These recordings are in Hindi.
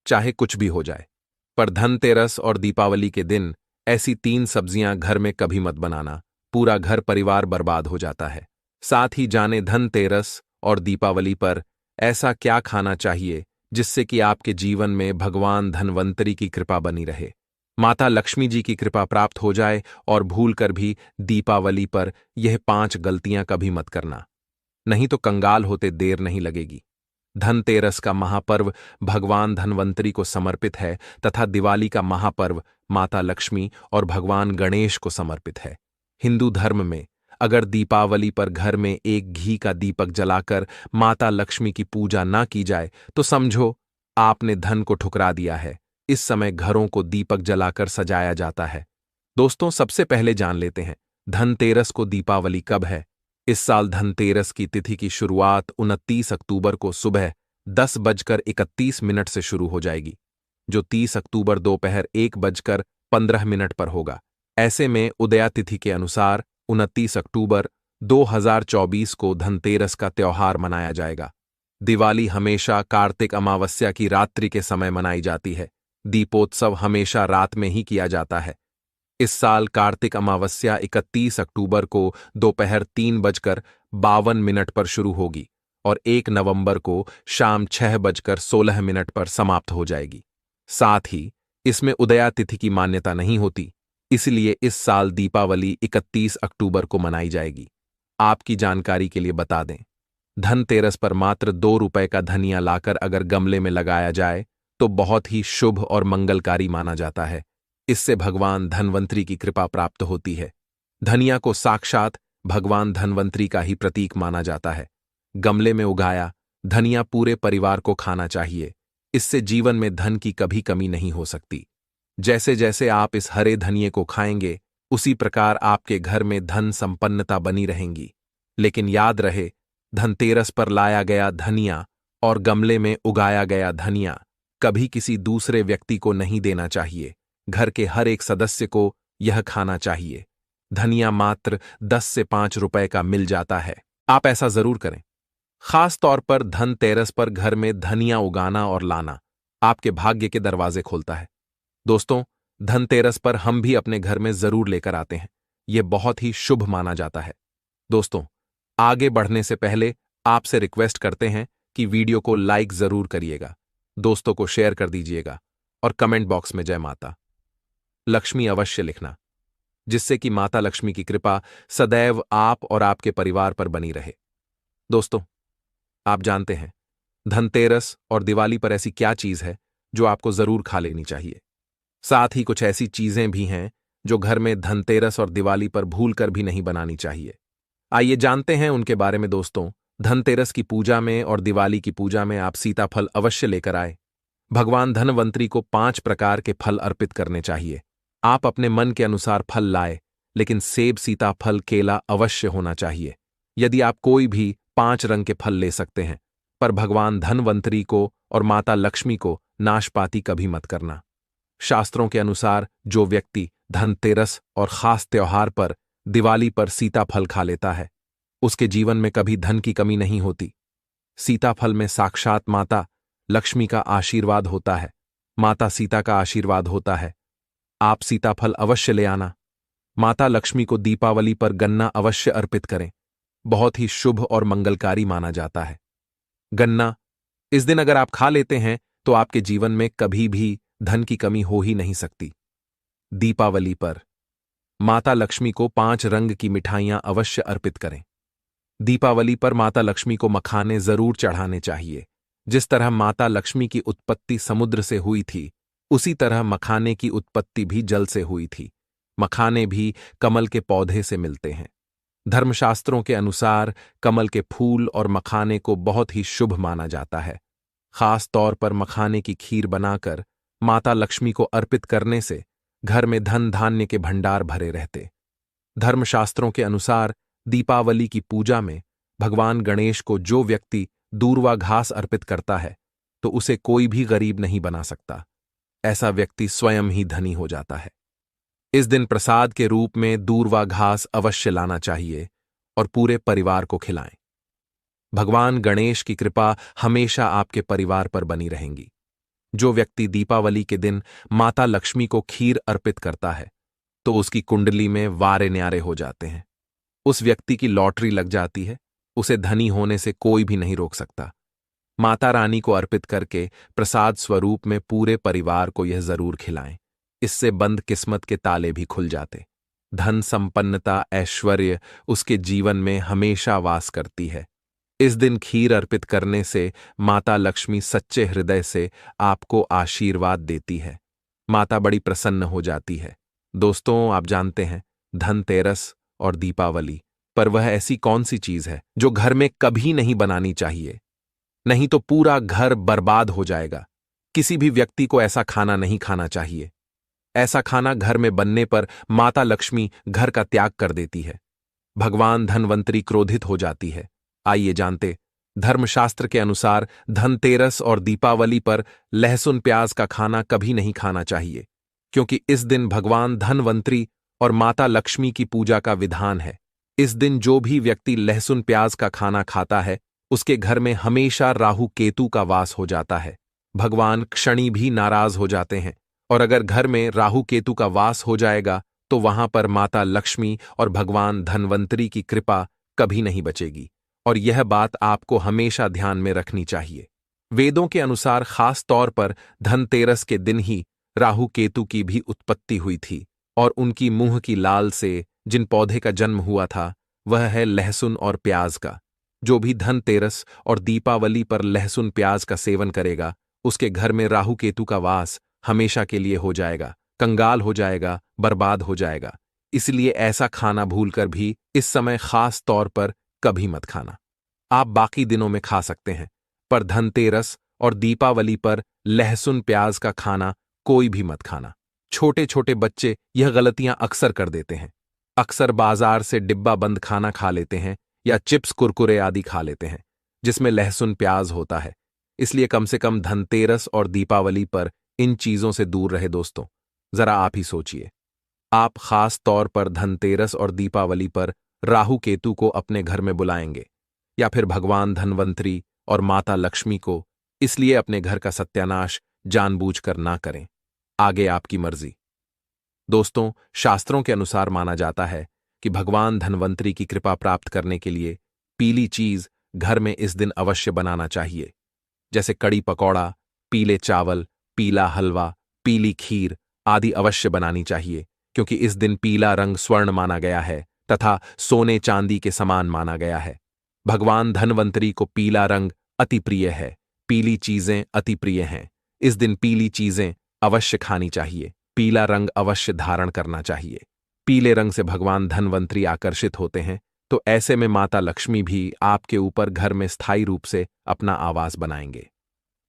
चाहे कुछ भी हो जाए। पर धनतेरस और दीपावली के दिन ऐसी 3 सब्जियां घर में कभी मत बनाना, पूरा घर परिवार बर्बाद हो जाता है। साथ ही जाने धनतेरस और दीपावली पर ऐसा क्या खाना चाहिए जिससे कि आपके जीवन में भगवान धन्वंतरी की कृपा बनी रहे, माता लक्ष्मी जी की कृपा प्राप्त हो जाए। और भूल कर भी दीपावली पर यह 5 गलतियां कभी मत करना, नहीं तो कंगाल होते देर नहीं लगेगी। धनतेरस का महापर्व भगवान धन्वंतरी को समर्पित है तथा दिवाली का महापर्व माता लक्ष्मी और भगवान गणेश को समर्पित है। हिंदू धर्म में अगर दीपावली पर घर में एक घी का दीपक जलाकर माता लक्ष्मी की पूजा ना की जाए तो समझो आपने धन को ठुकरा दिया है। इस समय घरों को दीपक जलाकर सजाया जाता है। दोस्तों, सबसे पहले जान लेते हैं धनतेरस को दीपावली कब है। इस साल धनतेरस की तिथि की शुरुआत 29 अक्टूबर को सुबह 10:31 से शुरू हो जाएगी, जो 30 अक्टूबर दोपहर 1:15 पर होगा। ऐसे में उदया तिथि के अनुसार 29 अक्टूबर 2024 को धनतेरस का त्योहार मनाया जाएगा। दिवाली हमेशा कार्तिक अमावस्या की रात्रि के समय मनाई जाती है। दीपोत्सव हमेशा रात में ही किया जाता है। इस साल कार्तिक अमावस्या 31 अक्टूबर को दोपहर 3:52 पर शुरू होगी और 1 नवंबर को शाम 6:16 पर समाप्त हो जाएगी। साथ ही इसमें उदया तिथि की मान्यता नहीं होती, इसलिए इस साल दीपावली 31 अक्टूबर को मनाई जाएगी। आपकी जानकारी के लिए बता दें, धनतेरस पर मात्र 2 रुपए का धनिया लाकर अगर गमले में लगाया जाए तो बहुत ही शुभ और मंगलकारी माना जाता है। इससे भगवान धन्वंतरी की कृपा प्राप्त होती है। धनिया को साक्षात भगवान धन्वंतरी का ही प्रतीक माना जाता है। गमले में उगाया धनिया पूरे परिवार को खाना चाहिए। इससे जीवन में धन की कभी कमी नहीं हो सकती। जैसे जैसे आप इस हरे धनिये को खाएंगे, उसी प्रकार आपके घर में धन संपन्नता बनी रहेंगी। लेकिन याद रहे, धनतेरस पर लाया गया धनिया और गमले में उगाया गया धनिया कभी किसी दूसरे व्यक्ति को नहीं देना चाहिए। घर के हर एक सदस्य को यह खाना चाहिए। धनिया मात्र 10 से 5 रुपए का मिल जाता है। आप ऐसा जरूर करें। खास तौर पर धनतेरस पर घर में धनिया उगाना और लाना आपके भाग्य के दरवाजे खोलता है। दोस्तों, धनतेरस पर हम भी अपने घर में जरूर लेकर आते हैं। यह बहुत ही शुभ माना जाता है। दोस्तों, आगे बढ़ने से पहले आपसे रिक्वेस्ट करते हैं कि वीडियो को लाइक जरूर करिएगा, दोस्तों को शेयर कर दीजिएगा और कमेंट बॉक्स में जय माता लक्ष्मी अवश्य लिखना, जिससे कि माता लक्ष्मी की कृपा सदैव आप और आपके परिवार पर बनी रहे। दोस्तों, आप जानते हैं धनतेरस और दिवाली पर ऐसी क्या चीज है जो आपको जरूर खा लेनी चाहिए। साथ ही कुछ ऐसी चीजें भी हैं जो घर में धनतेरस और दिवाली पर भूलकर भी नहीं बनानी चाहिए। आइए जानते हैं उनके बारे में। दोस्तों, धनतेरस की पूजा में और दिवाली की पूजा में आप सीताफल अवश्य लेकर आए। भगवान धन्वंतरी को 5 प्रकार के फल अर्पित करने चाहिए। आप अपने मन के अनुसार फल लाए, लेकिन सेब, सीताफल, केला अवश्य होना चाहिए। यदि आप कोई भी 5 रंग के फल ले सकते हैं, पर भगवान धन्वंतरी को और माता लक्ष्मी को नाशपाती कभी मत करना। शास्त्रों के अनुसार जो व्यक्ति धनतेरस और खास त्योहार पर दिवाली पर सीताफल खा लेता है, उसके जीवन में कभी धन की कमी नहीं होती। सीताफल में साक्षात माता लक्ष्मी का आशीर्वाद होता है, माता सीता का आशीर्वाद होता है। आप सीताफल अवश्य ले आना। माता लक्ष्मी को दीपावली पर गन्ना अवश्य अर्पित करें, बहुत ही शुभ और मंगलकारी माना जाता है। गन्ना इस दिन अगर आप खा लेते हैं तो आपके जीवन में कभी भी धन की कमी हो ही नहीं सकती। दीपावली पर माता लक्ष्मी को 5 रंग की मिठाइयां अवश्य अर्पित करें। दीपावली पर माता लक्ष्मी को मखाने जरूर चढ़ाने चाहिए। जिस तरह माता लक्ष्मी की उत्पत्ति समुद्र से हुई थी, उसी तरह मखाने की उत्पत्ति भी जल से हुई थी। मखाने भी कमल के पौधे से मिलते हैं। धर्मशास्त्रों के अनुसार कमल के फूल और मखाने को बहुत ही शुभ माना जाता है। खास तौर पर मखाने की खीर बनाकर माता लक्ष्मी को अर्पित करने से घर में धन धान्य के भंडार भरे रहते। धर्मशास्त्रों के अनुसार दीपावली की पूजा में भगवान गणेश को जो व्यक्ति दूर्वा घास अर्पित करता है, तो उसे कोई भी गरीब नहीं बना सकता। ऐसा व्यक्ति स्वयं ही धनी हो जाता है। इस दिन प्रसाद के रूप में दूर्वा घास अवश्य लाना चाहिए और पूरे परिवार को खिलाएं। भगवान गणेश की कृपा हमेशा आपके परिवार पर बनी रहेंगी। जो व्यक्ति दीपावली के दिन माता लक्ष्मी को खीर अर्पित करता है तो उसकी कुंडली में वारे न्यारे हो जाते हैं। उस व्यक्ति की लॉटरी लग जाती है, उसे धनी होने से कोई भी नहीं रोक सकता। माता रानी को अर्पित करके प्रसाद स्वरूप में पूरे परिवार को यह जरूर खिलाएं। इससे बंद किस्मत के ताले भी खुल जाते। धन संपन्नता ऐश्वर्य उसके जीवन में हमेशा वास करती है। इस दिन खीर अर्पित करने से माता लक्ष्मी सच्चे हृदय से आपको आशीर्वाद देती है। माता बड़ी प्रसन्न हो जाती है। दोस्तों, आप जानते हैं धनतेरस और दीपावली पर वह ऐसी कौन सी चीज है जो घर में कभी नहीं बनानी चाहिए? नहीं तो पूरा घर बर्बाद हो जाएगा। किसी भी व्यक्ति को ऐसा खाना नहीं खाना चाहिए। ऐसा खाना घर में बनने पर माता लक्ष्मी घर का त्याग कर देती है। भगवान धनवंतरी क्रोधित हो जाती है। आइए जानते, धर्मशास्त्र के अनुसार धनतेरस और दीपावली पर लहसुन प्याज का खाना कभी नहीं खाना चाहिए, क्योंकि इस दिन भगवान धनवंतरी और माता लक्ष्मी की पूजा का विधान है। इस दिन जो भी व्यक्ति लहसुन प्याज का खाना खाता है उसके घर में हमेशा राहु केतु का वास हो जाता है। भगवान क्षणी भी नाराज हो जाते हैं, और अगर घर में राहु केतु का वास हो जाएगा तो वहां पर माता लक्ष्मी और भगवान धनवंतरी की कृपा कभी नहीं बचेगी। और यह बात आपको हमेशा ध्यान में रखनी चाहिए। वेदों के अनुसार खास तौर पर धनतेरस के दिन ही राहु केतु की भी उत्पत्ति हुई थी, और उनकी मुंह की लाल से जिन पौधे का जन्म हुआ था वह है लहसुन और प्याज का। जो भी धनतेरस और दीपावली पर लहसुन प्याज का सेवन करेगा उसके घर में राहु केतु का वास हमेशा के लिए हो जाएगा, कंगाल हो जाएगा, बर्बाद हो जाएगा। इसलिए ऐसा खाना भूलकर भी इस समय खास तौर पर कभी मत खाना। आप बाकी दिनों में खा सकते हैं, पर धनतेरस और दीपावली पर लहसुन प्याज का खाना कोई भी मत खाना। छोटे छोटे बच्चे यह गलतियां अक्सर कर देते हैं। अक्सर बाजार से डिब्बा बंद खाना खा लेते हैं या चिप्स कुरकुरे आदि खा लेते हैं जिसमें लहसुन प्याज होता है। इसलिए कम से कम धनतेरस और दीपावली पर इन चीजों से दूर रहे। दोस्तों, जरा आप ही सोचिए, आप खास तौर पर धनतेरस और दीपावली पर राहु केतु को अपने घर में बुलाएंगे या फिर भगवान धनवंतरी और माता लक्ष्मी को? इसलिए अपने घर का सत्यानाश जानबूझकर ना करें। आगे आपकी मर्जी। दोस्तों, शास्त्रों के अनुसार माना जाता है कि भगवान धनवंतरी की कृपा प्राप्त करने के लिए पीली चीज घर में इस दिन अवश्य बनाना चाहिए, जैसे कड़ी पकौड़ा, पीले चावल, पीला हलवा, पीली खीर आदि अवश्य बनानी चाहिए, क्योंकि इस दिन पीला रंग स्वर्ण माना गया है तथा सोने चांदी के समान माना गया है। भगवान धनवंतरी को पीला रंग अति प्रिय है, पीली चीजें अति प्रिय हैं। इस दिन पीली चीजें अवश्य खानी चाहिए, पीला रंग अवश्य धारण करना चाहिए। पीले रंग से भगवान धनवंतरी आकर्षित होते हैं, तो ऐसे में माता लक्ष्मी भी आपके ऊपर घर में स्थायी रूप से अपना आवास बनाएंगे।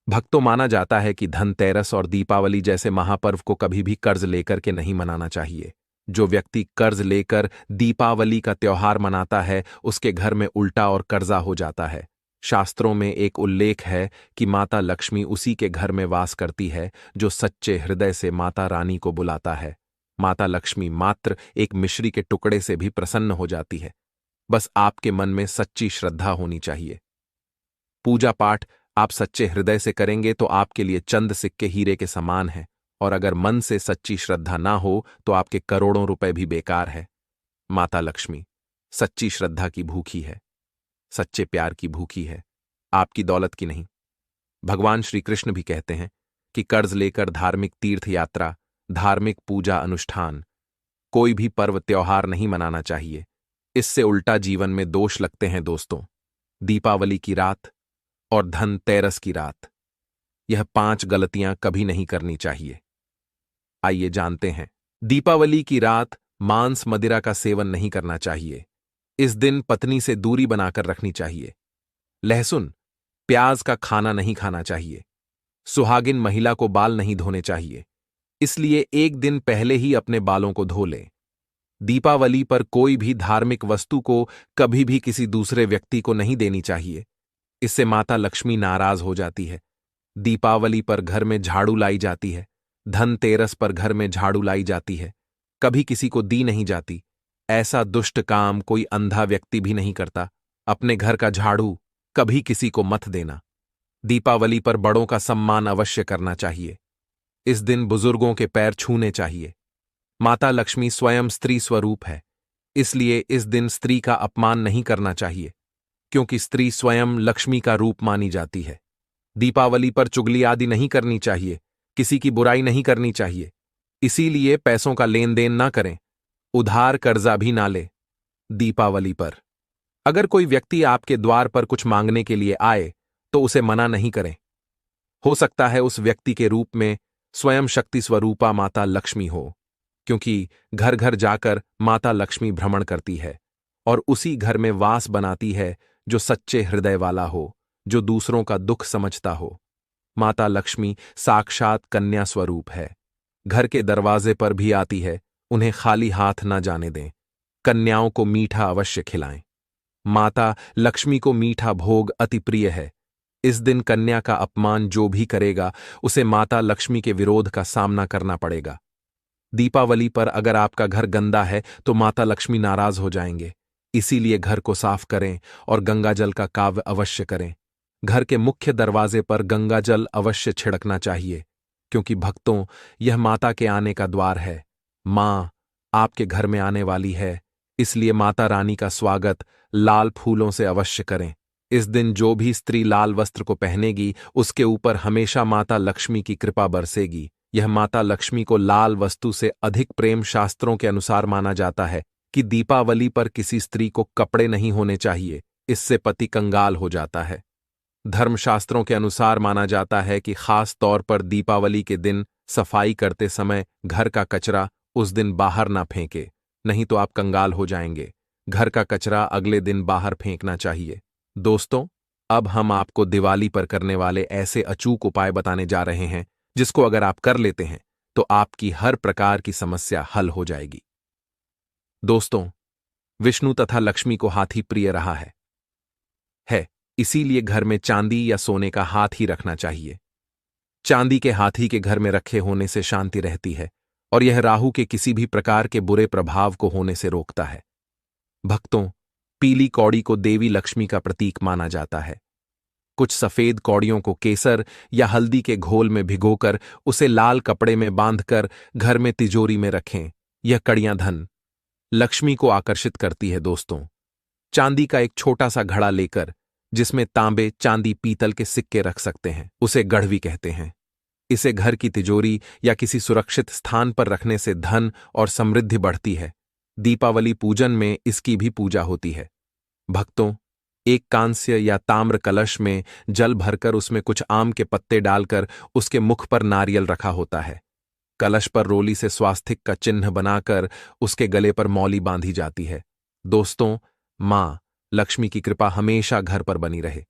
भक्तों, माना जाता है कि धनतेरस और दीपावली जैसे महापर्व को कभी भी कर्ज लेकर के नहीं मनाना चाहिए। जो व्यक्ति कर्ज लेकर दीपावली का त्योहार मनाता है उसके घर में उल्टा और कर्जा हो जाता है। शास्त्रों में एक उल्लेख है कि माता लक्ष्मी उसी के घर में वास करती है जो सच्चे हृदय से माता रानी को बुलाता है। माता लक्ष्मी मात्र एक मिश्री के टुकड़े से भी प्रसन्न हो जाती है। बस आपके मन में सच्ची श्रद्धा होनी चाहिए। पूजा पाठ आप सच्चे हृदय से करेंगे तो आपके लिए चंद सिक्के हीरे के समान है, और अगर मन से सच्ची श्रद्धा ना हो तो आपके करोड़ों रुपए भी बेकार है। माता लक्ष्मी सच्ची श्रद्धा की भूखी है, सच्चे प्यार की भूखी है, आपकी दौलत की नहीं। भगवान श्री कृष्ण भी कहते हैं कि कर्ज लेकर धार्मिक तीर्थ यात्रा, धार्मिक पूजा अनुष्ठान, कोई भी पर्व त्योहार नहीं मनाना चाहिए। इससे उल्टा जीवन में दोष लगते हैं। दोस्तों, दीपावली की रात और धनतेरस की रात, यह 5 गलतियां कभी नहीं करनी चाहिए। आइए जानते हैं। दीपावली की रात मांस मदिरा का सेवन नहीं करना चाहिए। इस दिन पत्नी से दूरी बनाकर रखनी चाहिए। लहसुन प्याज का खाना नहीं खाना चाहिए। सुहागिन महिला को बाल नहीं धोने चाहिए, इसलिए एक दिन पहले ही अपने बालों को धो लें। दीपावली पर कोई भी धार्मिक वस्तु को कभी भी किसी दूसरे व्यक्ति को नहीं देनी चाहिए, इससे माता लक्ष्मी नाराज हो जाती है। दीपावली पर घर में झाड़ू लाई जाती है, धनतेरस पर घर में झाड़ू लाई जाती है, कभी किसी को दी नहीं जाती। ऐसा दुष्ट काम कोई अंधा व्यक्ति भी नहीं करता। अपने घर का झाड़ू कभी किसी को मत देना। दीपावली पर बड़ों का सम्मान अवश्य करना चाहिए। इस दिन बुजुर्गों के पैर छूने चाहिए। माता लक्ष्मी स्वयं स्त्री स्वरूप है, इसलिए इस दिन स्त्री का अपमान नहीं करना चाहिए, क्योंकि स्त्री स्वयं लक्ष्मी का रूप मानी जाती है। दीपावली पर चुगली आदि नहीं करनी चाहिए, किसी की बुराई नहीं करनी चाहिए। इसीलिए पैसों का लेन देन ना करें, उधार कर्जा भी ना ले। दीपावली पर अगर कोई व्यक्ति आपके द्वार पर कुछ मांगने के लिए आए तो उसे मना नहीं करें। हो सकता है उस व्यक्ति के रूप में स्वयं शक्ति स्वरूपा माता लक्ष्मी हो, क्योंकि घर घर जाकर माता लक्ष्मी भ्रमण करती है और उसी घर में वास बनाती है जो सच्चे हृदय वाला हो, जो दूसरों का दुख समझता हो। माता लक्ष्मी साक्षात कन्या स्वरूप है। घर के दरवाजे पर भी आती है, उन्हें खाली हाथ न जाने दें। कन्याओं को मीठा अवश्य खिलाएं। माता लक्ष्मी को मीठा भोग अति प्रिय है। इस दिन कन्या का अपमान जो भी करेगा उसे माता लक्ष्मी के विरोध का सामना करना पड़ेगा। दीपावली पर अगर आपका घर गंदा है तो माता लक्ष्मी नाराज हो जाएंगे। इसीलिए घर को साफ करें और गंगाजल का काव्य अवश्य करें। घर के मुख्य दरवाजे पर गंगाजल अवश्य छिड़कना चाहिए, क्योंकि भक्तों, यह माता के आने का द्वार है। मां आपके घर में आने वाली है, इसलिए माता रानी का स्वागत लाल फूलों से अवश्य करें। इस दिन जो भी स्त्री लाल वस्त्र को पहनेगी उसके ऊपर हमेशा माता लक्ष्मी की कृपा बरसेगी। यह माता लक्ष्मी को लाल वस्तु से अधिक प्रेम शास्त्रों के अनुसार माना जाता है कि दीपावली पर किसी स्त्री को कपड़े नहीं होने चाहिए, इससे पति कंगाल हो जाता है। धर्मशास्त्रों के अनुसार माना जाता है कि खास तौर पर दीपावली के दिन सफाई करते समय घर का कचरा उस दिन बाहर ना फेंके, नहीं तो आप कंगाल हो जाएंगे। घर का कचरा अगले दिन बाहर फेंकना चाहिए। दोस्तों, अब हम आपको दिवाली पर करने वाले ऐसे अचूक उपाय बताने जा रहे हैं जिसको अगर आप कर लेते हैं तो आपकी हर प्रकार की समस्या हल हो जाएगी। दोस्तों, विष्णु तथा लक्ष्मी को हाथी प्रिय रहा है, इसीलिए घर में चांदी या सोने का हाथ ही रखना चाहिए। चांदी के हाथी के घर में रखे होने से शांति रहती है और यह राहु के किसी भी प्रकार के बुरे प्रभाव को होने से रोकता है। भक्तों, पीली कौड़ी को देवी लक्ष्मी का प्रतीक माना जाता है। कुछ सफेद कौड़ियों को केसर या हल्दी के घोल में भिगोकर उसे लाल कपड़े में बांधकर घर में तिजोरी में रखें। यह कड़ियां धन लक्ष्मी को आकर्षित करती है। दोस्तों, चांदी का एक छोटा सा घड़ा लेकर जिसमें तांबे, चांदी, पीतल के सिक्के रख सकते हैं, उसे गढ़वी कहते हैं। इसे घर की तिजोरी या किसी सुरक्षित स्थान पर रखने से धन और समृद्धि बढ़ती है। दीपावली पूजन में इसकी भी पूजा होती है। भक्तों, एक कांस्य या ताम्र कलश में जल भरकर उसमें कुछ आम के पत्ते डालकर उसके मुख पर नारियल रखा होता है। कलश पर रोली से स्वास्तिक का चिन्ह बनाकर उसके गले पर मौली बांधी जाती है। दोस्तों, मां लक्ष्मी की कृपा हमेशा घर पर बनी रहे,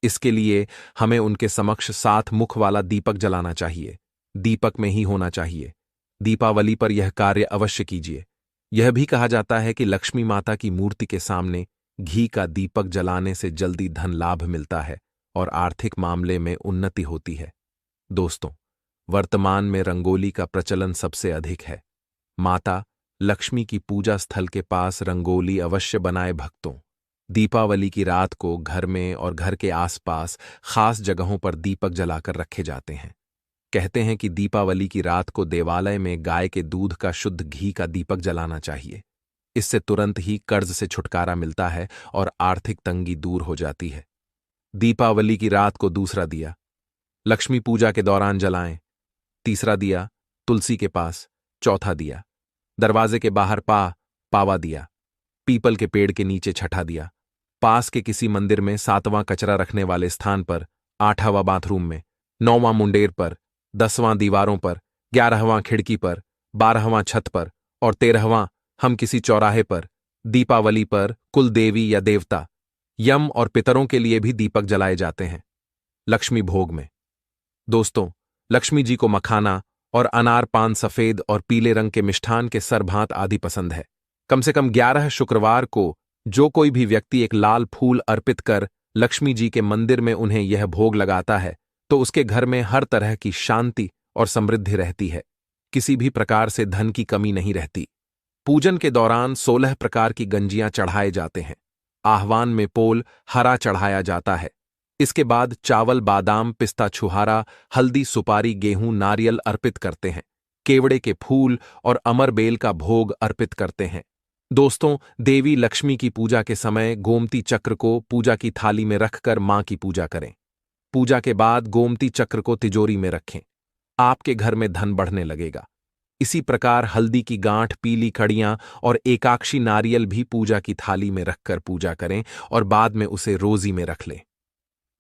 इसके लिए हमें उनके समक्ष 7 मुख वाला दीपक जलाना चाहिए। दीपक में ही होना चाहिए। दीपावली पर यह कार्य अवश्य कीजिए। यह भी कहा जाता है कि लक्ष्मी माता की मूर्ति के सामने घी का दीपक जलाने से जल्दी धन लाभ मिलता है और आर्थिक मामले में उन्नति होती है। दोस्तों, वर्तमान में रंगोली का प्रचलन सबसे अधिक है। माता लक्ष्मी की पूजा स्थल के पास रंगोली अवश्य बनाए। भक्तों, दीपावली की रात को घर में और घर के आसपास खास जगहों पर दीपक जलाकर रखे जाते हैं। कहते हैं कि दीपावली की रात को देवालय में गाय के दूध का शुद्ध घी का दीपक जलाना चाहिए। इससे तुरंत ही कर्ज से छुटकारा मिलता है और आर्थिक तंगी दूर हो जाती है। दीपावली की रात को दूसरा दिया लक्ष्मी पूजा के दौरान जलाएं। तीसरा दिया तुलसी के पास। चौथा दिया दरवाजे के बाहर पावा दिया। पीपल के पेड़ के नीचे छठा दिया। पास के किसी मंदिर में 7वां कचरा रखने वाले स्थान पर, 8वां बाथरूम में, 9वां मुंडेर पर, 10वां दीवारों पर, 11वां खिड़की पर, 12वां छत पर और 13वां हम किसी चौराहे पर। दीपावली पर कुल देवी या देवता, यम और पितरों के लिए भी दीपक जलाए जाते हैं। लक्ष्मी भोग में दोस्तों, लक्ष्मी जी को मखाना और अनार, पान, सफेद और पीले रंग के मिष्ठान के सरभांत आदि पसंद है। कम से कम 11 शुक्रवार को जो कोई भी व्यक्ति एक लाल फूल अर्पित कर लक्ष्मी जी के मंदिर में उन्हें यह भोग लगाता है तो उसके घर में हर तरह की शांति और समृद्धि रहती है। किसी भी प्रकार से धन की कमी नहीं रहती। पूजन के दौरान 16 प्रकार की गंजियां चढ़ाए जाते हैं। आह्वान में पोल हरा चढ़ाया जाता है। इसके बाद चावल, बादाम, पिस्ता, छुहारा, हल्दी, सुपारी, गेहूं, नारियल अर्पित करते हैं। केवड़े के फूल और अमरबेल का भोग अर्पित करते हैं। दोस्तों, देवी लक्ष्मी की पूजा के समय गोमती चक्र को पूजा की थाली में रखकर मां की पूजा करें। पूजा के बाद गोमती चक्र को तिजोरी में रखें। आपके घर में धन बढ़ने लगेगा। इसी प्रकार हल्दी की गांठ, पीली कड़ियां और एकाक्षी नारियल भी पूजा की थाली में रखकर पूजा करें और बाद में उसे रोजी में रख लें।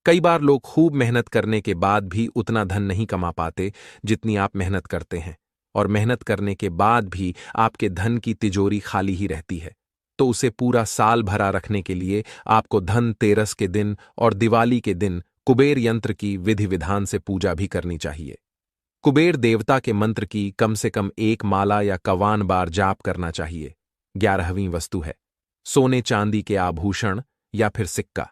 कई बार लोग खूब मेहनत करने के बाद भी उतना धन नहीं कमा पाते जितनी आप मेहनत करते हैं, और मेहनत करने के बाद भी आपके धन की तिजोरी खाली ही रहती है। तो उसे पूरा साल भरा रखने के लिए आपको धनतेरस के दिन और दिवाली के दिन कुबेर यंत्र की विधि विधान से पूजा भी करनी चाहिए। कुबेर देवता के मंत्र की कम से कम 1 माला या 51 बार जाप करना चाहिए। 11वीं वस्तु है सोने चांदी के आभूषण या फिर सिक्का।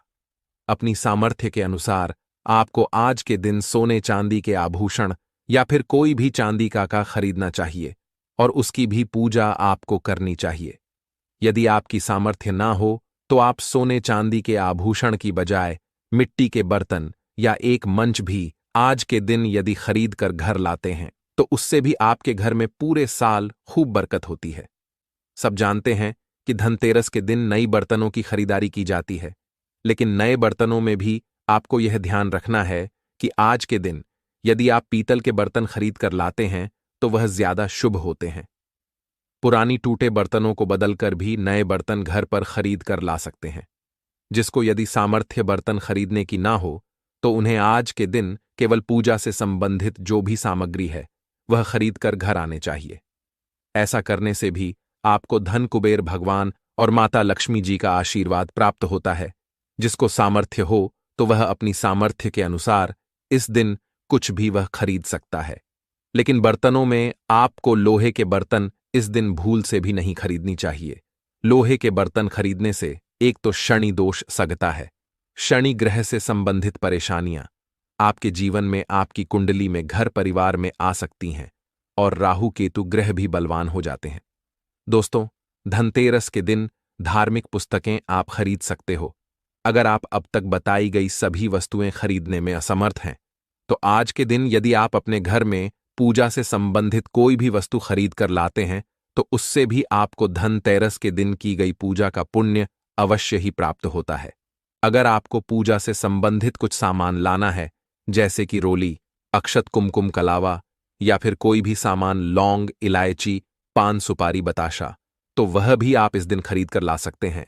अपनी सामर्थ्य के अनुसार आपको आज के दिन सोने चांदी के आभूषण या फिर कोई भी चांदी का खरीदना चाहिए और उसकी भी पूजा आपको करनी चाहिए। यदि आपकी सामर्थ्य ना हो तो आप सोने चांदी के आभूषण की बजाय मिट्टी के बर्तन या एक मंच भी आज के दिन यदि खरीद कर घर लाते हैं तो उससे भी आपके घर में पूरे साल खूब बरकत होती है। सब जानते हैं कि धनतेरस के दिन नई बर्तनों की खरीदारी की जाती है, लेकिन नए बर्तनों में भी आपको यह ध्यान रखना है कि आज के दिन यदि आप पीतल के बर्तन खरीद कर लाते हैं तो वह ज्यादा शुभ होते हैं। पुरानी टूटे बर्तनों को बदलकर भी नए बर्तन घर पर खरीद कर ला सकते हैं। जिसको यदि सामर्थ्य बर्तन खरीदने की ना हो तो उन्हें आज के दिन केवल पूजा से संबंधित जो भी सामग्री है वह खरीद कर घर आने चाहिए। ऐसा करने से भी आपको धन कुबेर भगवान और माता लक्ष्मी जी का आशीर्वाद प्राप्त होता है। जिसको सामर्थ्य हो तो वह अपनी सामर्थ्य के अनुसार इस दिन कुछ भी वह खरीद सकता है। लेकिन बर्तनों में आपको लोहे के बर्तन इस दिन भूल से भी नहीं खरीदनी चाहिए। लोहे के बर्तन खरीदने से एक तो शनि दोष सगता है। शनि ग्रह से संबंधित परेशानियां आपके जीवन में, आपकी कुंडली में, घर परिवार में आ सकती हैं और राहु केतु ग्रह भी बलवान हो जाते हैं। दोस्तों, धनतेरस के दिन धार्मिक पुस्तकें आप खरीद सकते हो। अगर आप अब तक बताई गई सभी वस्तुएं खरीदने में असमर्थ हैं तो आज के दिन यदि आप अपने घर में पूजा से संबंधित कोई भी वस्तु खरीद कर लाते हैं तो उससे भी आपको धनतेरस के दिन की गई पूजा का पुण्य अवश्य ही प्राप्त होता है। अगर आपको पूजा से संबंधित कुछ सामान लाना है, जैसे कि रोली, अक्षत, कुमकुम, कलावा या फिर कोई भी सामान, लौंग, इलायची, पान, सुपारी, बताशा, तो वह भी आप इस दिन खरीद कर ला सकते हैं।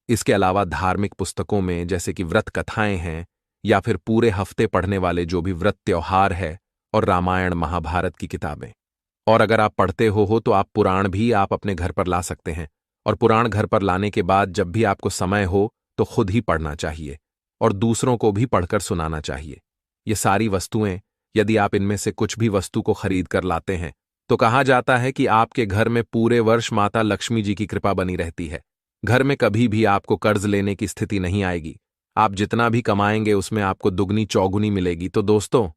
इसके अलावा धार्मिक पुस्तकों में जैसे कि व्रत कथाएं हैं या फिर पूरे हफ्ते पढ़ने वाले जो भी व्रत त्योहार है और रामायण महाभारत की किताबें, और अगर आप पढ़ते हो तो आप पुराण भी आप अपने घर पर ला सकते हैं। और पुराण घर पर लाने के बाद जब भी आपको समय हो तो खुद ही पढ़ना चाहिए और दूसरों को भी पढ़कर सुनाना चाहिए। ये सारी वस्तुएं यदि आप इनमें से कुछ भी वस्तु को खरीद कर लाते हैं तो कहा जाता है कि आपके घर में पूरे वर्ष माता लक्ष्मी जी की कृपा बनी रहती है। घर में कभी भी आपको कर्ज लेने की स्थिति नहीं आएगी। आप जितना भी कमाएंगे उसमें आपको दुगनी चौगुनी मिलेगी। तो दोस्तों,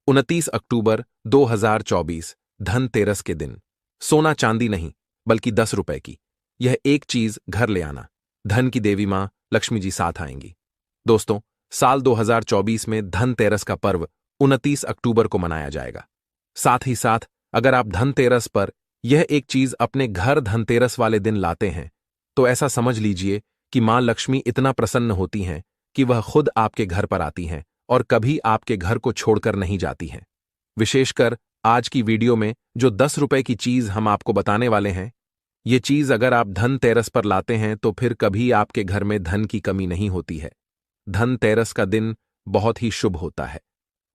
29 अक्टूबर 2024 धनतेरस के दिन सोना चांदी नहीं बल्कि 10 रुपए की यह एक चीज घर ले आना। धन की देवी मां लक्ष्मी जी साथ आएंगी। दोस्तों, साल 2024 में धनतेरस का पर्व 29 अक्टूबर को मनाया जाएगा। साथ ही साथ अगर आप धनतेरस पर यह एक चीज अपने घर धनतेरस वाले दिन लाते हैं तो ऐसा समझ लीजिए कि मां लक्ष्मी इतना प्रसन्न होती हैं कि वह खुद आपके घर पर आती हैं और कभी आपके घर को छोड़कर नहीं जाती हैं। विशेषकर आज की वीडियो में जो 10 रुपए की चीज हम आपको बताने वाले हैं, ये चीज अगर आप धनतेरस पर लाते हैं तो फिर कभी आपके घर में धन की कमी नहीं होती है। धनतेरस का दिन बहुत ही शुभ होता है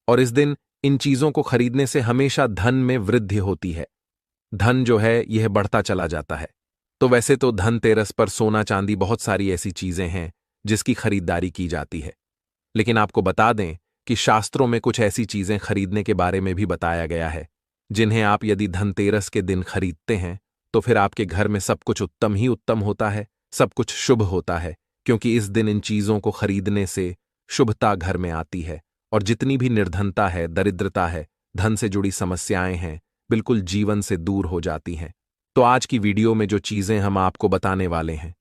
और इस दिन इन चीजों को खरीदने से हमेशा धन में वृद्धि होती है। धन जो है यह बढ़ता चला जाता है। तो वैसे तो धनतेरस पर सोना चांदी बहुत सारी ऐसी चीजें हैं जिसकी खरीदारी की जाती है, लेकिन आपको बता दें कि शास्त्रों में कुछ ऐसी चीजें खरीदने के बारे में भी बताया गया है जिन्हें आप यदि धनतेरस के दिन खरीदते हैं तो फिर आपके घर में सब कुछ उत्तम ही उत्तम होता है, सब कुछ शुभ होता है, क्योंकि इस दिन इन चीजों को खरीदने से शुभता घर में आती है और जितनी भी निर्धनता है, दरिद्रता है, धन से जुड़ी समस्याएं हैं, बिल्कुल जीवन से दूर हो जाती हैं। तो आज की वीडियो में जो चीजें हम आपको बताने वाले हैं,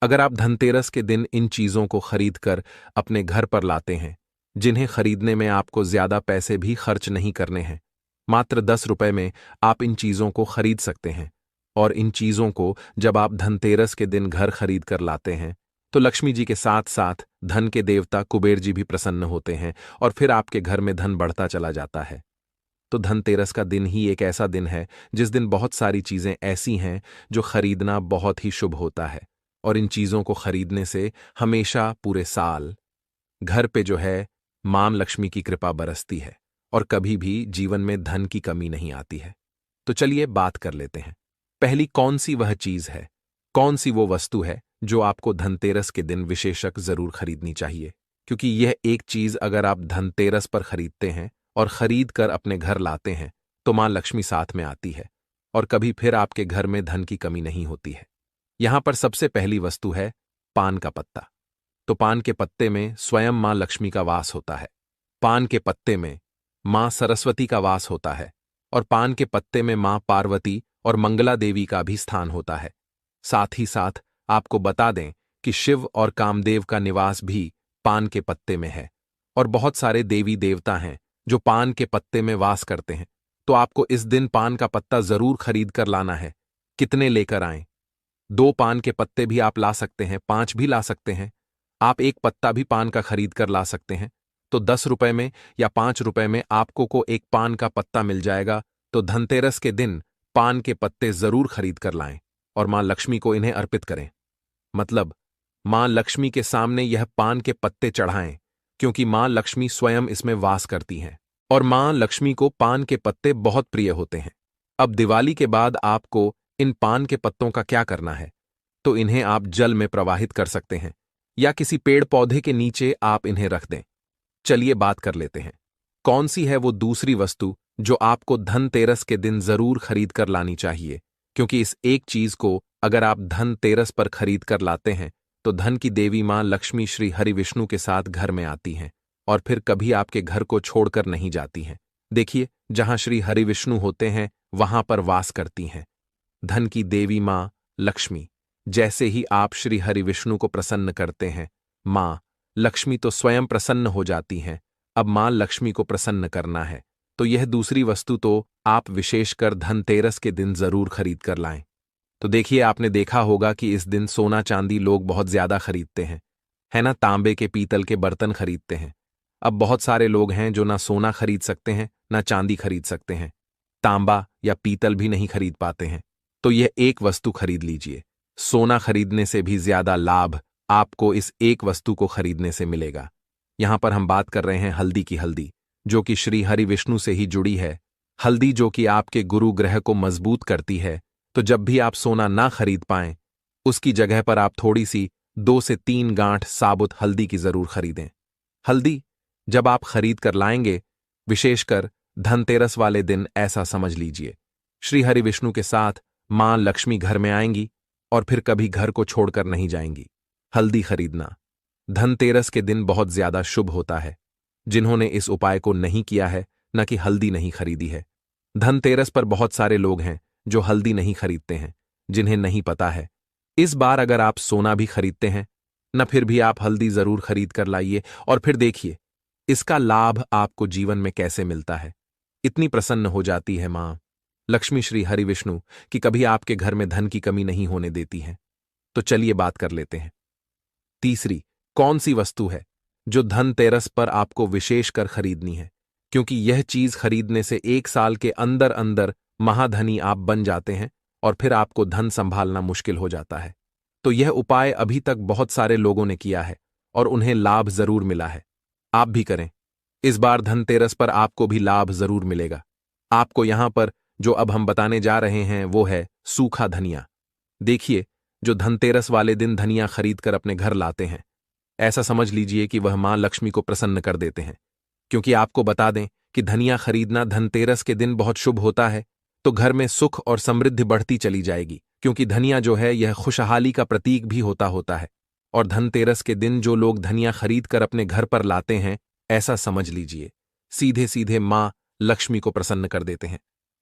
अगर आप धनतेरस के दिन इन चीजों को खरीदकर अपने घर पर लाते हैं जिन्हें खरीदने में आपको ज्यादा पैसे भी खर्च नहीं करने हैं। मात्र 10 रुपए में आप इन चीजों को खरीद सकते हैं। और इन चीजों को जब आप धनतेरस के दिन घर खरीद कर लाते हैं तो लक्ष्मी जी के साथ साथ धन के देवता कुबेर जी भी प्रसन्न होते हैं और फिर आपके घर में धन बढ़ता चला जाता है। तो धनतेरस का दिन ही एक ऐसा दिन है जिस दिन बहुत सारी चीजें ऐसी हैं जो खरीदना बहुत ही शुभ होता है। और इन चीजों को खरीदने से हमेशा पूरे साल घर पे जो है मां लक्ष्मी की कृपा बरसती है और कभी भी जीवन में धन की कमी नहीं आती है। तो चलिए बात कर लेते हैं। पहली कौन सी वह चीज है, कौन सी वो वस्तु है जो आपको धनतेरस के दिन विशेषक जरूर खरीदनी चाहिए, क्योंकि यह एक चीज अगर आप धनतेरस पर खरीदते हैं और खरीद कर अपने घर लाते हैं तो मां लक्ष्मी साथ में आती है और कभी फिर आपके घर में धन की कमी नहीं होती है। यहां पर सबसे पहली वस्तु है पान का पत्ता। तो पान के पत्ते में स्वयं मां लक्ष्मी का वास होता है। पान के पत्ते में मां सरस्वती का वास होता है और पान के पत्ते में मां पार्वती और मंगला देवी का भी स्थान होता है। साथ ही साथ आपको बता दें कि शिव और कामदेव का निवास भी पान के पत्ते में है और बहुत सारे देवी देवता हैं जो पान के पत्ते में वास करते हैं। तो आपको इस दिन पान का पत्ता जरूर खरीद कर लाना है। कितने लेकर आएं? 2 पान के पत्ते भी आप ला सकते हैं, 5 भी ला सकते हैं। आप एक पत्ता भी पान का खरीद कर ला सकते हैं। तो 10 रुपए में या 5 रुपए में आपको को एक पान का पत्ता मिल जाएगा। तो धनतेरस के दिन पान के पत्ते जरूर खरीद कर लाएं और मां लक्ष्मी को इन्हें अर्पित करें। मतलब मां लक्ष्मी के सामने यह पान के पत्ते चढ़ाएं, क्योंकि मां लक्ष्मी स्वयं इसमें वास करती हैं और मां लक्ष्मी को पान के पत्ते बहुत प्रिय होते हैं। अब दिवाली के बाद आपको इन पान के पत्तों का क्या करना है? तो इन्हें आप जल में प्रवाहित कर सकते हैं या किसी पेड़ पौधे के नीचे आप इन्हें रख दें। चलिए बात कर लेते हैं, कौन सी है वो दूसरी वस्तु जो आपको धनतेरस के दिन जरूर खरीद कर लानी चाहिए, क्योंकि इस एक चीज को अगर आप धनतेरस पर खरीद कर लाते हैं तो धन की देवी मां लक्ष्मी श्री हरि विष्णु के साथ घर में आती हैं और फिर कभी आपके घर को छोड़कर नहीं जाती हैं। देखिए, जहां श्री हरि विष्णु होते हैं वहां पर वास करती हैं धन की देवी मां लक्ष्मी। जैसे ही आप श्री हरि विष्णु को प्रसन्न करते हैं, मां लक्ष्मी तो स्वयं प्रसन्न हो जाती हैं। अब मां लक्ष्मी को प्रसन्न करना है तो यह दूसरी वस्तु तो आप विशेषकर धनतेरस के दिन जरूर खरीद कर लाएं। तो देखिए, आपने देखा होगा कि इस दिन सोना चांदी लोग बहुत ज्यादा खरीदते हैं, है ना। तांबे के पीतल के बर्तन खरीदते हैं। अब बहुत सारे लोग हैं जो ना सोना खरीद सकते हैं ना चांदी खरीद सकते हैं, तांबा या पीतल भी नहीं खरीद पाते हैं। तो यह एक वस्तु खरीद लीजिए। सोना खरीदने से भी ज्यादा लाभ आपको इस एक वस्तु को खरीदने से मिलेगा। यहां पर हम बात कर रहे हैं हल्दी की। हल्दी जो कि श्री हरि विष्णु से ही जुड़ी है, हल्दी जो कि आपके गुरु ग्रह को मजबूत करती है। तो जब भी आप सोना ना खरीद पाएं, उसकी जगह पर आप थोड़ी सी 2 से 3 गांठ साबुत हल्दी की जरूर खरीदें। हल्दी जब आप खरीद कर लाएंगे, विशेषकर धनतेरस वाले दिन, ऐसा समझ लीजिए श्री हरि विष्णु के साथ मां लक्ष्मी घर में आएंगी और फिर कभी घर को छोड़कर नहीं जाएंगी। हल्दी खरीदना धनतेरस के दिन बहुत ज्यादा शुभ होता है। जिन्होंने इस उपाय को नहीं किया है, न कि हल्दी नहीं खरीदी है, धनतेरस पर बहुत सारे लोग हैं जो हल्दी नहीं खरीदते हैं, जिन्हें नहीं पता है। इस बार अगर आप सोना भी खरीदते हैं न, फिर भी आप हल्दी जरूर खरीद कर लाइए और फिर देखिए इसका लाभ आपको जीवन में कैसे मिलता है। इतनी प्रसन्न हो जाती है मां लक्ष्मी श्री हरि विष्णु कि कभी आपके घर में धन की कमी नहीं होने देती है। तो चलिए बात कर लेते हैं, तीसरी कौन सी वस्तु है जो धनतेरस पर आपको विशेषकर खरीदनी है, क्योंकि यह चीज खरीदने से 1 साल के अंदर अंदर महाधनी आप बन जाते हैं और फिर आपको धन संभालना मुश्किल हो जाता है। तो यह उपाय अभी तक बहुत सारे लोगों ने किया है और उन्हें लाभ जरूर मिला है। आप भी करें। इस बार धनतेरस पर आपको भी लाभ जरूर मिलेगा। आपको यहां पर जो अब हम बताने जा रहे हैं वो है सूखा धनिया। देखिए, जो धनतेरस वाले दिन धनिया खरीद कर अपने घर लाते हैं, ऐसा समझ लीजिए कि वह मां लक्ष्मी को प्रसन्न कर देते हैं। क्योंकि आपको बता दें कि धनिया खरीदना धनतेरस के दिन बहुत शुभ होता है, तो घर में सुख और समृद्धि बढ़ती चली जाएगी। क्योंकि धनिया जो है यह खुशहाली का प्रतीक भी होता है। और धनतेरस के दिन जो लोग धनिया खरीद कर अपने घर पर लाते हैं, ऐसा समझ लीजिए सीधे सीधे मां लक्ष्मी को प्रसन्न कर देते हैं।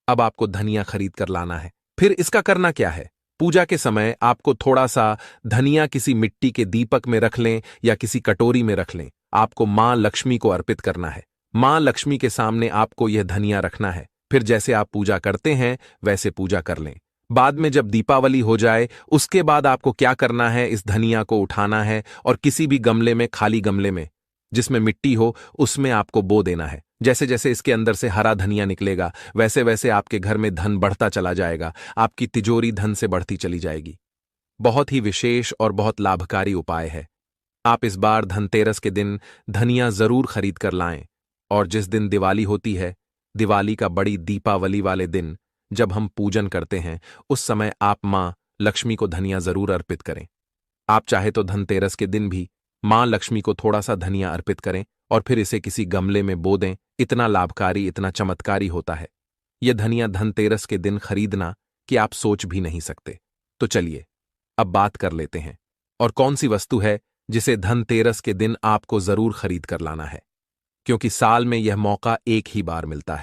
अब आपको धनिया खरीद कर लाना है। फिर इसका करना क्या है? पूजा के समय आपको थोड़ा सा धनिया किसी मिट्टी के दीपक में रख लें या किसी कटोरी में रख लें आपको माँ लक्ष्मी को अर्पित करना है। माँ लक्ष्मी के सामने आपको यह धनिया रखना है। फिर जैसे आप पूजा करते हैं वैसे पूजा कर लें। बाद में जब दीपावली हो जाए उसके बाद आपको क्या करना है, इस धनिया को उठाना है और किसी भी गमले में, खाली गमले में जिसमें मिट्टी हो, उसमें आपको बो देना है। जैसे जैसे इसके अंदर से हरा धनिया निकलेगा वैसे वैसे आपके घर में धन बढ़ता चला जाएगा, आपकी तिजोरी धन से बढ़ती चली जाएगी। बहुत ही विशेष और बहुत लाभकारी उपाय है। आप इस बार धनतेरस के दिन धनिया जरूर खरीद कर लाएं। और जिस दिन दिवाली होती है, दिवाली का बड़ी दीपावली वाले दिन जब हम पूजन करते हैं, उस समय आप मां लक्ष्मी को धनिया जरूर अर्पित करें। आप चाहे तो धनतेरस के दिन भी मां लक्ष्मी को थोड़ा सा धनिया अर्पित करें और फिर इसे किसी गमले में बो दें। इतना लाभकारी, इतना चमत्कारी होता है यह धनिया धनतेरस के दिन खरीदना कि आप सोच भी नहीं सकते। तो चलिए अब बात कर लेते हैं, और कौन सी वस्तु है जिसे धनतेरस के दिन आपको जरूर खरीद कर लाना है, क्योंकि साल में यह मौका एक ही बार मिलता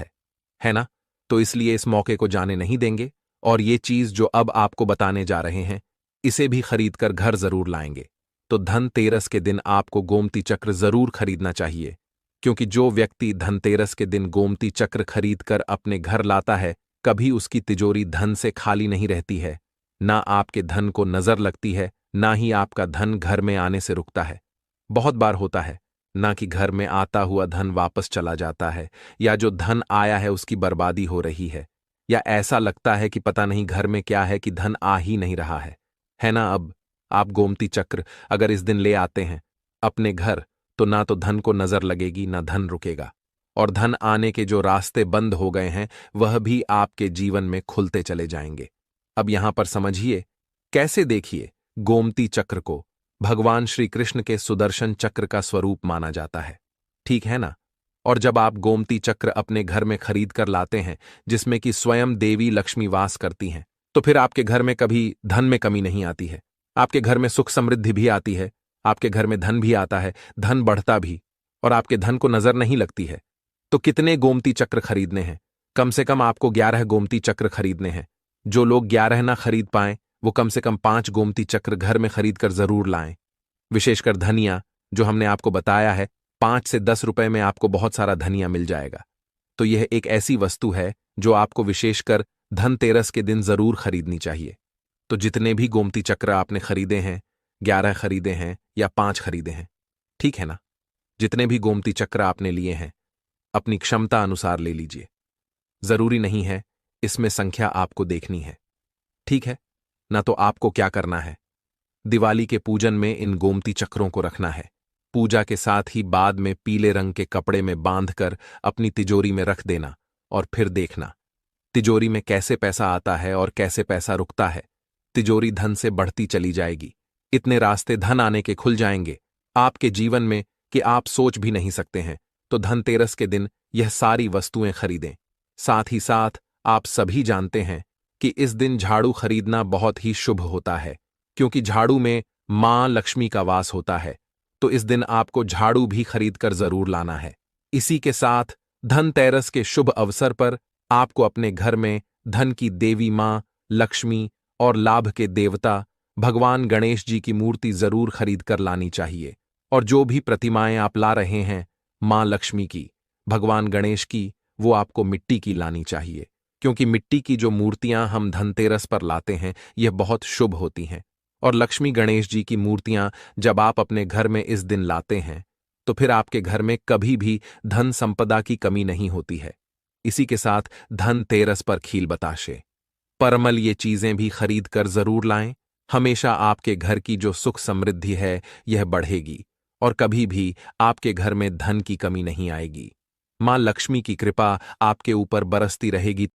है ना? तो इसलिए इस मौके को जाने नहीं देंगे और ये चीज जो अब आपको बताने जा रहे हैं इसे भी खरीद कर घर जरूर लाएंगे। तो धनतेरस के दिन आपको गोमती चक्र जरूर खरीदना चाहिए, क्योंकि जो व्यक्ति धनतेरस के दिन गोमती चक्र खरीद कर अपने घर लाता है, कभी उसकी तिजोरी धन से खाली नहीं रहती है। ना आपके धन को नजर लगती है, ना ही आपका धन घर में आने से रुकता है। बहुत बार होता है ना कि घर में आता हुआ धन वापस चला जाता है, या जो धन आया है उसकी बर्बादी हो रही है, या ऐसा लगता है कि पता नहीं घर में क्या है कि धन आ ही नहीं रहा है ना? अब आप गोमती चक्र अगर इस दिन ले आते हैं अपने घर, तो ना तो धन को नजर लगेगी, ना धन रुकेगा, और धन आने के जो रास्ते बंद हो गए हैं वह भी आपके जीवन में खुलते चले जाएंगे। अब यहां पर समझिए कैसे। देखिए, गोमती चक्र को भगवान श्री कृष्ण के सुदर्शन चक्र का स्वरूप माना जाता है, ठीक है ना? और जब आप गोमती चक्र अपने घर में खरीद कर लाते हैं, जिसमें कि स्वयं देवी लक्ष्मी वास करती हैं, तो फिर आपके घर में कभी धन में कमी नहीं आती है। आपके घर में सुख समृद्धि भी आती है, आपके घर में धन भी आता है, धन बढ़ता भी, और आपके धन को नजर नहीं लगती है। तो कितने गोमती चक्र खरीदने हैं? कम से कम आपको 11 गोमती चक्र खरीदने हैं। जो लोग 11 ना खरीद पाएं, वो कम से कम 5 गोमती चक्र घर में खरीद कर जरूर लाएं। विशेषकर धनिया, जो हमने आपको बताया है, 5 से 10 रुपए में आपको बहुत सारा धनिया मिल जाएगा। तो यह एक ऐसी वस्तु है जो आपको विशेषकर धनतेरस के दिन जरूर खरीदनी चाहिए। तो जितने भी गोमती चक्र आपने खरीदे हैं, 11 खरीदे हैं या 5 खरीदे हैं, ठीक है ना? जितने भी गोमती चक्र आपने लिए हैं, अपनी क्षमता अनुसार ले लीजिए। जरूरी नहीं है इसमें संख्या आपको देखनी है, ठीक है ना? तो आपको क्या करना है, दिवाली के पूजन में इन गोमती चक्रों को रखना है। पूजा के साथ ही बाद में पीले रंग के कपड़े में बांधकर अपनी तिजोरी में रख देना, और फिर देखना तिजोरी में कैसे पैसा आता है और कैसे पैसा रुकता है। तिजोरी धन से बढ़ती चली जाएगी। इतने रास्ते धन आने के खुल जाएंगे आपके जीवन में कि आप सोच भी नहीं सकते हैं। तो धनतेरस के दिन यह सारी वस्तुएं खरीदें। साथ ही साथ आप सभी जानते हैं कि इस दिन झाड़ू खरीदना बहुत ही शुभ होता है, क्योंकि झाड़ू में मां लक्ष्मी का वास होता है। तो इस दिन आपको झाड़ू भी खरीद कर जरूर लाना है। इसी के साथ धनतेरस के शुभ अवसर पर आपको अपने घर में धन की देवी मां लक्ष्मी और लाभ के देवता भगवान गणेश जी की मूर्ति जरूर खरीद कर लानी चाहिए। और जो भी प्रतिमाएं आप ला रहे हैं मां लक्ष्मी की, भगवान गणेश की, वो आपको मिट्टी की लानी चाहिए, क्योंकि मिट्टी की जो मूर्तियां हम धनतेरस पर लाते हैं यह बहुत शुभ होती हैं। और लक्ष्मी गणेश जी की मूर्तियां जब आप अपने घर में इस दिन लाते हैं, तो फिर आपके घर में कभी भी धन संपदा की कमी नहीं होती है। इसी के साथ धनतेरस पर खील बताशे, परमल, ये चीजें भी खरीद कर जरूर लाएं। हमेशा आपके घर की जो सुख समृद्धि है यह बढ़ेगी और कभी भी आपके घर में धन की कमी नहीं आएगी। मां लक्ष्मी की कृपा आपके ऊपर बरसती रहेगी।